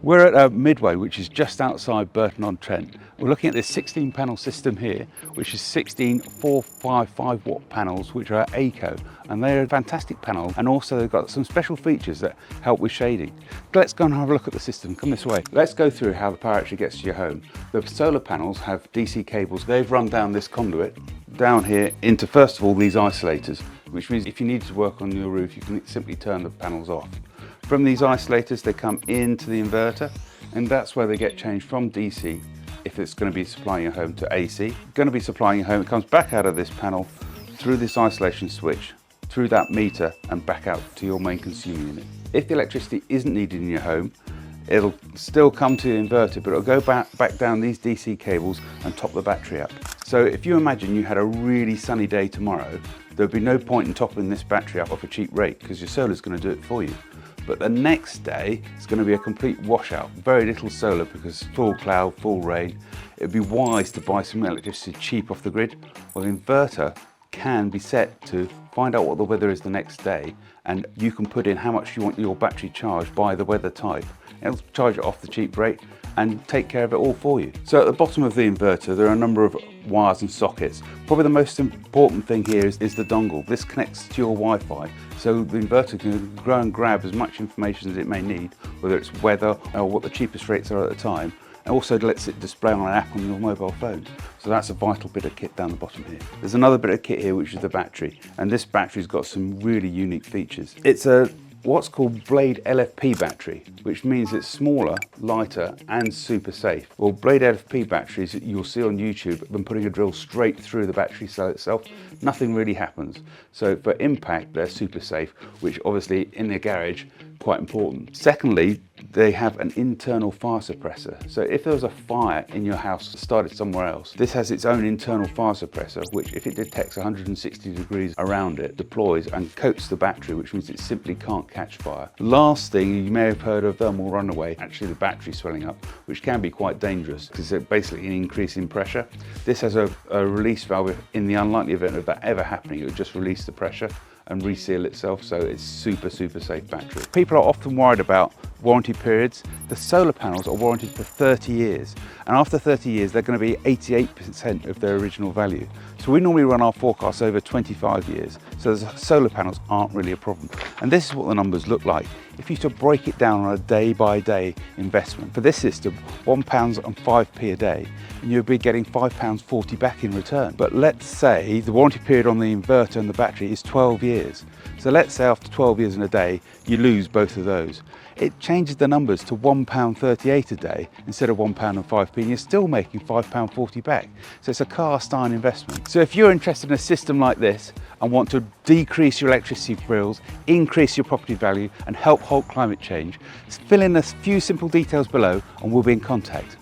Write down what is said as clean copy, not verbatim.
We're at Midway, which is just outside Burton-on-Trent. We're looking at this 16 panel system here, which is 16 455 watt panels, which are ACO, and they're a fantastic panel, and also they've got some special features that help with shading. Let's go and have a look at the system. Come this way. Let's go through how the power actually gets to your home. The solar panels have DC cables. They've run down this conduit down here into, first of all, these isolators, which means if you need to work on your roof, you can simply turn the panels off. From these isolators, they come into the inverter, and that's where they get changed from DC, if it's going to be supplying your home, to AC. Going to be supplying your home, it comes back out of this panel, through this isolation switch, through that meter, and back out to your main consumer unit. If the electricity isn't needed in your home, it'll still come to the inverter, but it'll go back down these DC cables and top the battery up. So if you imagine you had a really sunny day tomorrow, there'd be no point in topping this battery up off a cheap rate, because your solar's going to do it for you. But the next day, it's going to be a complete washout. Very little solar because full cloud, full rain. It'd be wise to buy some electricity cheap off the grid. Well, the inverter can be set to find out what the weather is the next day, and you can put in how much you want your battery charged by the weather type. It'll charge it off the cheap rate and take care of it all for you. So at the bottom of the inverter, there are a number of wires and sockets. Probably the most important thing here is the dongle. This connects to your Wi-Fi, so the inverter can go and grab as much information as it may need, whether it's weather or what the cheapest rates are at the time, and also lets it display on an app on your mobile phone. So that's a vital bit of kit down the bottom here. There's another bit of kit here, which is the battery, and this battery's got some really unique features. It's a what's called Blade LFP battery, which means it's smaller, lighter, and super safe. Well, Blade LFP batteries you'll see on YouTube have been putting a drill straight through the battery cell itself. Nothing really happens. So for impact, they're super safe, which obviously in the garage, quite important. Secondly, they have an internal fire suppressor. So if there was a fire in your house started somewhere else, this has its own internal fire suppressor, which if it detects 160 degrees around it, deploys and coats the battery, which means it simply can't catch fire. Last thing, you may have heard of thermal runaway, actually the battery swelling up, which can be quite dangerous because it's basically an increase in pressure. This has a release valve. In the unlikely event of that ever happening, it would just release the pressure and reseal itself, so it's super safe battery. People are often worried about warranty periods. The solar panels are warranted for 30 years, and after 30 years they're going to be 88% of their original value. So we normally run our forecasts over 25 years, so the solar panels aren't really a problem. And this is what the numbers look like if you were to break it down on a day-by-day investment. For this system, £1.05 a day, and you'll be getting £5.40 back in return. But let's say the warranty period on the inverter and the battery is 12 years. So let's say after 12 years and a day, you lose both of those. It changes the numbers to £1.38 a day instead of £1.05, and you're still making £5.40 back. So it's a cast iron investment. So if you're interested in a system like this and want to decrease your electricity bills, increase your property value, and help halt climate change, fill in a few simple details below and we'll be in contact.